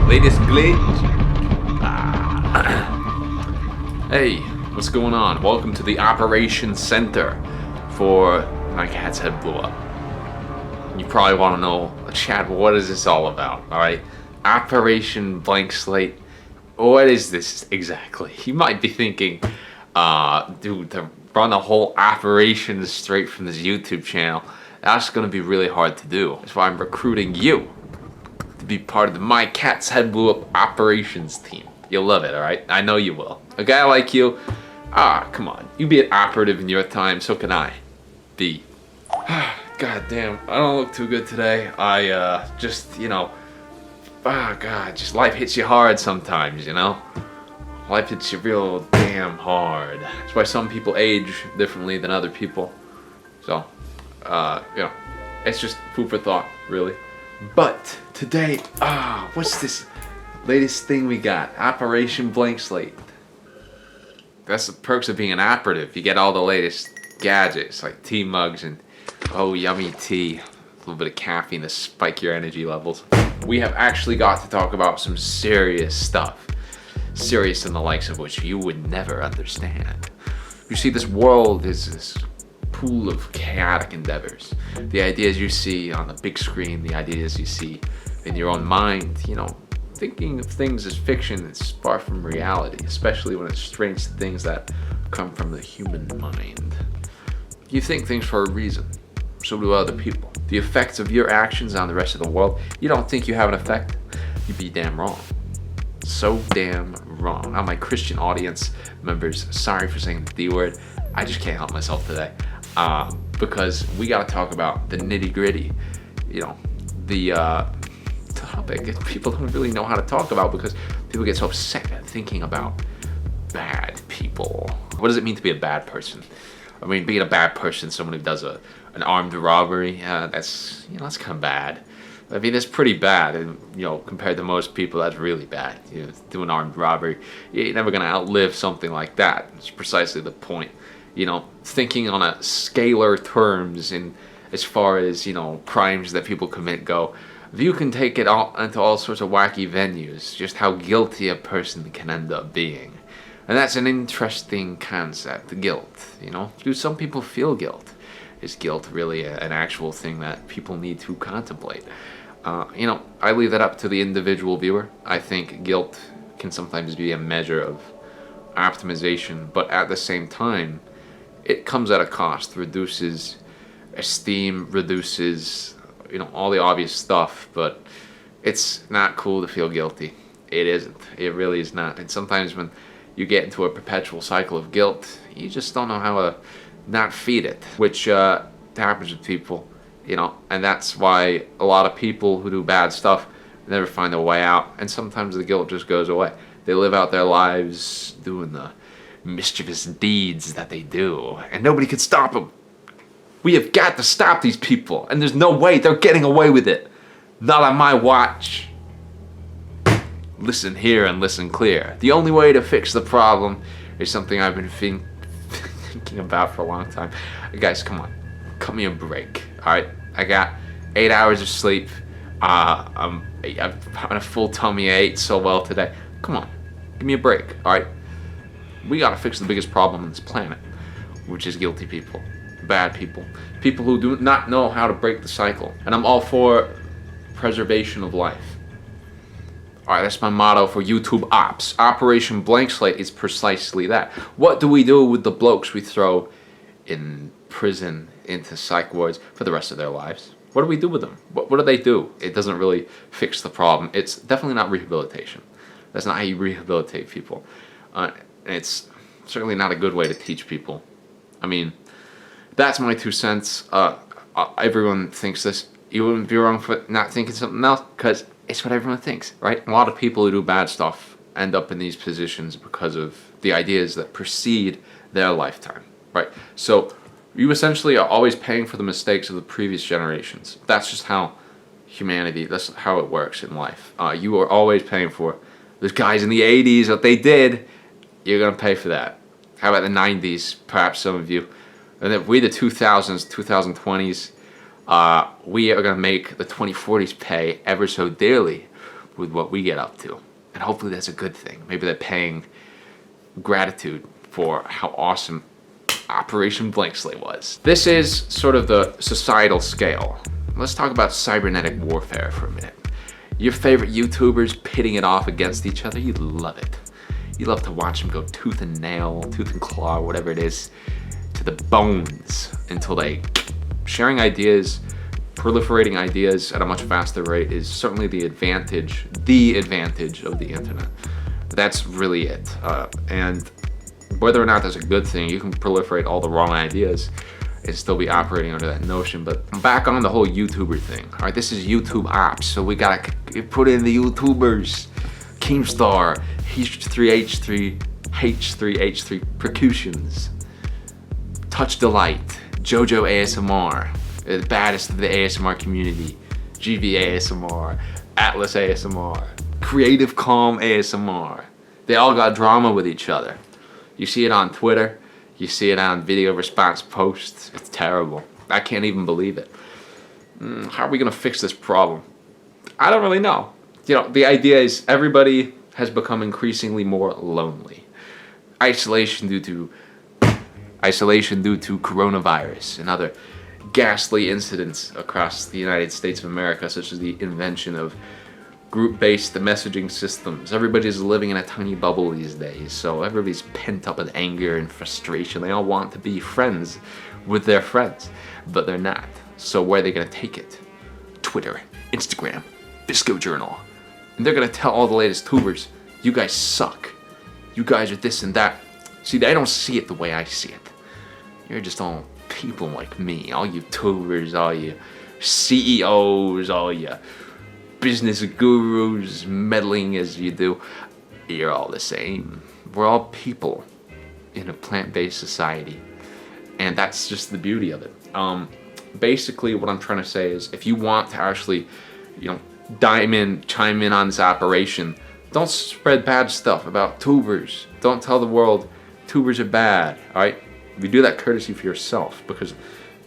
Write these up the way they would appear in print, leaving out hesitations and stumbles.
Latest glitch. Hey, what's going on? Welcome to the Operations Center for My Cat's Head Blew Up. You probably want to know, Chad, what is this all about? Alright? Operation Blankslate. What is this exactly? You might be thinking, dude, to run a whole operation straight from this YouTube channel, that's going to be really hard to do. That's why I'm recruiting you to be part of the My Cat's Head Blew Up operations team. You'll love it, alright? I know you will. A guy like you, come on. You be an operative in your time, so can I be. God damn, I don't look too good today. Just life hits you hard sometimes, you know? Life hits you real damn hard. That's why some people age differently than other people. So, it's just food for thought, really. But today, what's this latest thing we got? Operation Blankslate. That's the perks of being an operative. You get all the latest gadgets, like tea mugs and, yummy tea. A little bit of caffeine to spike your energy levels. We have actually got to talk about some serious stuff. Serious in the likes of which you would never understand. You see, this world is this pool of chaotic endeavors. The ideas you see on the big screen, the ideas you see in your own mind, thinking of things as fiction is far from reality, especially when it's strange to things that come from the human mind. You think things for a reason, so do other people. The effects of your actions on the rest of the world, you don't think you have an effect? You'd be damn wrong. So damn wrong. Now, my Christian audience members, sorry for saying the D word. I just can't help myself today. Because we gotta talk about the nitty gritty, the topic people don't really know how to talk about because people get so upset at thinking about bad people. What does it mean to be a bad person? I mean, being a bad person, someone who does an armed robbery, that's kind of bad. I mean, it's pretty bad, and compared to most people, that's really bad. Do an armed robbery, you're never gonna outlive something like that. It's precisely the point. Thinking on a scalar terms in as far as crimes that people commit go. You can take it all into all sorts of wacky venues, just how guilty a person can end up being. And that's an interesting concept, guilt, Do some people feel guilt? Is guilt really an actual thing that people need to contemplate? I leave that up to the individual viewer. I think guilt can sometimes be a measure of optimization, but at the same time, it comes at a cost, reduces esteem, reduces all the obvious stuff, but it's not cool to feel guilty. It isn't. It really is not. And sometimes when you get into a perpetual cycle of guilt, you just don't know how to not feed it, which happens with people, and that's why a lot of people who do bad stuff never find a way out, and sometimes the guilt just goes away. They live out their lives doing the mischievous deeds that they do, and nobody can stop them. We have got to stop these people, and there's no way they're getting away with it. Not on my watch. Listen here and listen clear. The only way to fix the problem is something I've been thinking about for a long time. Guys, come on. Cut me a break, alright? I got 8 hours of sleep. I'm having a full tummy. I ate so well today. Come on. Give me a break, alright? We gotta fix the biggest problem on this planet, which is guilty people. Bad people. People who do not know how to break the cycle. And I'm all for preservation of life. Alright, that's my motto for YouTube Ops. Operation Blankslate is precisely that. What do we do with the blokes we throw in prison, into psych wards for the rest of their lives? What do we do with them? What do they do? It doesn't really fix the problem. It's definitely not rehabilitation. That's not how you rehabilitate people. And it's certainly not a good way to teach people. I mean, that's my 2 cents. Everyone thinks this. You wouldn't be wrong for not thinking something else, because it's what everyone thinks, right? A lot of people who do bad stuff end up in these positions because of the ideas that precede their lifetime, right? So you essentially are always paying for the mistakes of the previous generations. That's just how humanity, that's how it works in life. You are always paying for those guys in the 80s, what they did, you're going to pay for that. How about the 90s, perhaps some of you? And if we the 2000s, 2020s, we are going to make the 2040s pay ever so dearly with what we get up to. And hopefully that's a good thing. Maybe they're paying gratitude for how awesome Operation Blankslate was. This is sort of the societal scale. Let's talk about cybernetic warfare for a minute. Your favorite YouTubers pitting it off against each other, you love it. You love to watch them go tooth and nail, tooth and claw, whatever it is, to the bones until they sharing ideas, proliferating ideas at a much faster rate is certainly the advantage of the internet. That's really it. And whether or not that's a good thing, you can proliferate all the wrong ideas and still be operating under that notion. But back on the whole YouTuber thing. All right, this is YouTube ops, so we gotta put in the YouTubers. Keemstar, H3H3 Percussions, Touch Delight, JoJo ASMR, the baddest of the ASMR community, GV ASMR, Atlas ASMR, Creative Calm ASMR. They all got drama with each other. You see it on Twitter, you see it on video response posts. It's terrible. I can't even believe it. How are we gonna fix this problem? I don't really know. You know, the idea is everybody has become increasingly more lonely. Isolation due to coronavirus and other ghastly incidents across the United States of America, such as the invention of group-based messaging systems. Everybody's living in a tiny bubble these days, so everybody's pent up with anger and frustration. They all want to be friends with their friends, but they're not. So where are they gonna take it? Twitter, Instagram, Bisco Journal. And they're gonna tell all the latest tubers, you guys suck. You guys are this and that. See, they don't see it the way I see it. You're just all people like me, all you tubers, all you CEOs, all you business gurus meddling as you do. You're all the same. We're all people in a plant-based society. And that's just the beauty of it. Basically what I'm trying to say is if you want to actually, chime in on this operation, don't spread bad stuff about tubers. Don't tell the world tubers are bad, alright? You do that courtesy for yourself, because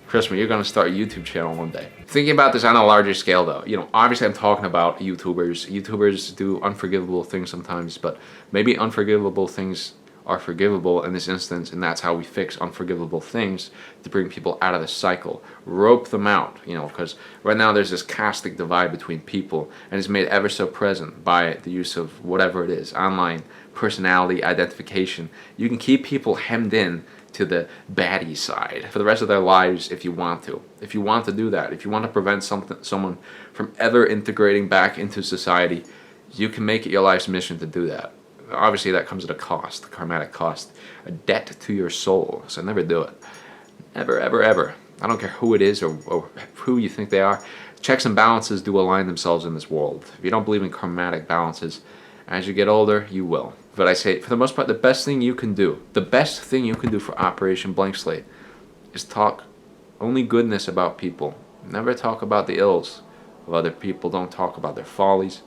trust me, you're gonna start a YouTube channel one day. Thinking about this on a larger scale though, obviously I'm talking about YouTubers. YouTubers do unforgivable things sometimes, but maybe unforgivable things are forgivable in this instance, and that's how we fix unforgivable things to bring people out of the cycle. Rope them out, because right now there's this caustic divide between people, and it's made ever so present by the use of whatever it is, online personality identification. You can keep people hemmed in to the baddie side for the rest of their lives if you want to. If you want to do that, if you want to prevent someone from ever integrating back into society, you can make it your life's mission to do that. Obviously that comes at a cost, a karmatic cost, a debt to your soul, so never do it. Ever, ever, ever. I don't care who it is or who you think they are. Checks and balances do align themselves in this world. If you don't believe in karmatic balances, as you get older, you will. But I say, for the most part, the best thing you can do for Operation Blankslate is talk only goodness about people. Never talk about the ills of other people. Don't talk about their follies.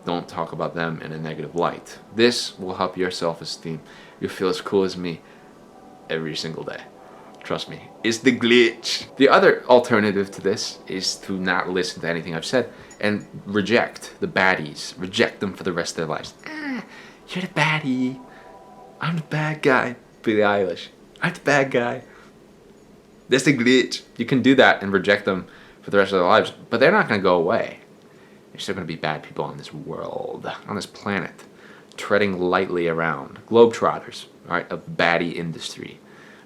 Don't talk about them in a negative light. This will help your self-esteem. You'll feel as cool as me every single day. Trust me, it's the glitch. The other alternative to this is to not listen to anything I've said and reject the baddies. Reject them for the rest of their lives. You're the baddie. I'm the bad guy. Billie Eilish. I'm the bad guy. That's the glitch. You can do that and reject them for the rest of their lives, but they're not going to go away. There's still going to be bad people on this world, on this planet, treading lightly around. Globetrotters, alright, of baddie industry.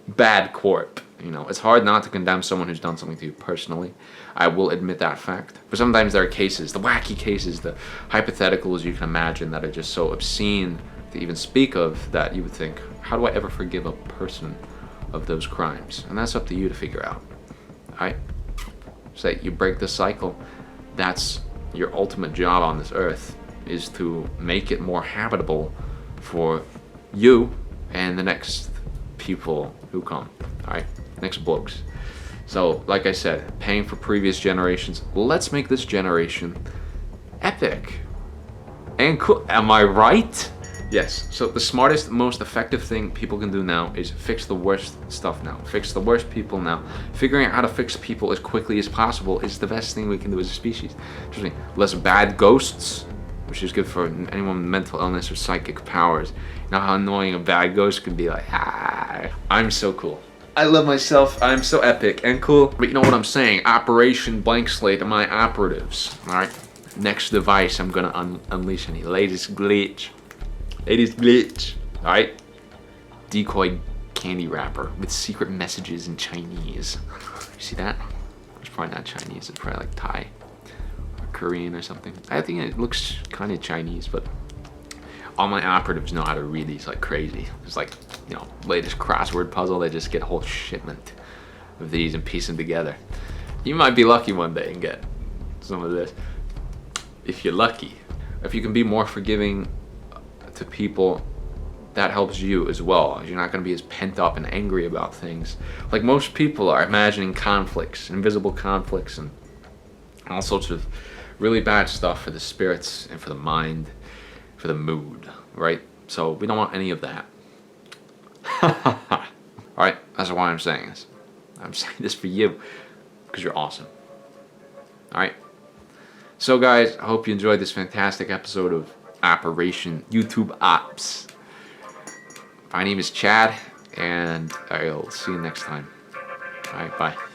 Bad corp. It's hard not to condemn someone who's done something to you personally. I will admit that fact. But sometimes there are cases, the wacky cases, the hypotheticals you can imagine that are just so obscene to even speak of that you would think, how do I ever forgive a person of those crimes? And that's up to you to figure out. Alright? Say you break the cycle. That's your ultimate job on this earth, is to make it more habitable for you and the next people who come. Alright? Next blokes. So, like I said, paying for previous generations. Let's make this generation epic and cool. Am I right? Yes. So the smartest, most effective thing people can do now is fix the worst stuff now. Fix the worst people now. Figuring out how to fix people as quickly as possible is the best thing we can do as a species. Trust me. Less bad ghosts, which is good for anyone with mental illness or psychic powers. You know how annoying a bad ghost can be, like, ah. I'm so cool. I love myself. I'm so epic and cool. But you know what I'm saying? Operation Blankslate are my operatives. Alright? Next device, I'm gonna unleash any latest glitch. Alright? Decoy candy wrapper with secret messages in Chinese. You see that? It's probably not Chinese. It's probably like Thai or Korean or something. I think it looks kind of Chinese, but all my operatives know how to read these like crazy. It's like, you know, latest crossword puzzle. They just get a whole shipment of these and piece them together. You might be lucky one day and get some of this. If you're lucky. If you can be more forgiving to people, that helps you as well. You're not going to be as pent up and angry about things. Like most people are imagining conflicts, invisible conflicts, and all sorts of really bad stuff for the spirits and for the mind, for the mood, right? So we don't want any of that. Alright, that's why I'm saying this. I'm saying this for you, because you're awesome. Alright? So guys, I hope you enjoyed this fantastic episode of Operation YouTube Ops. My name is Chad, and I'll see you next time. Alright, bye.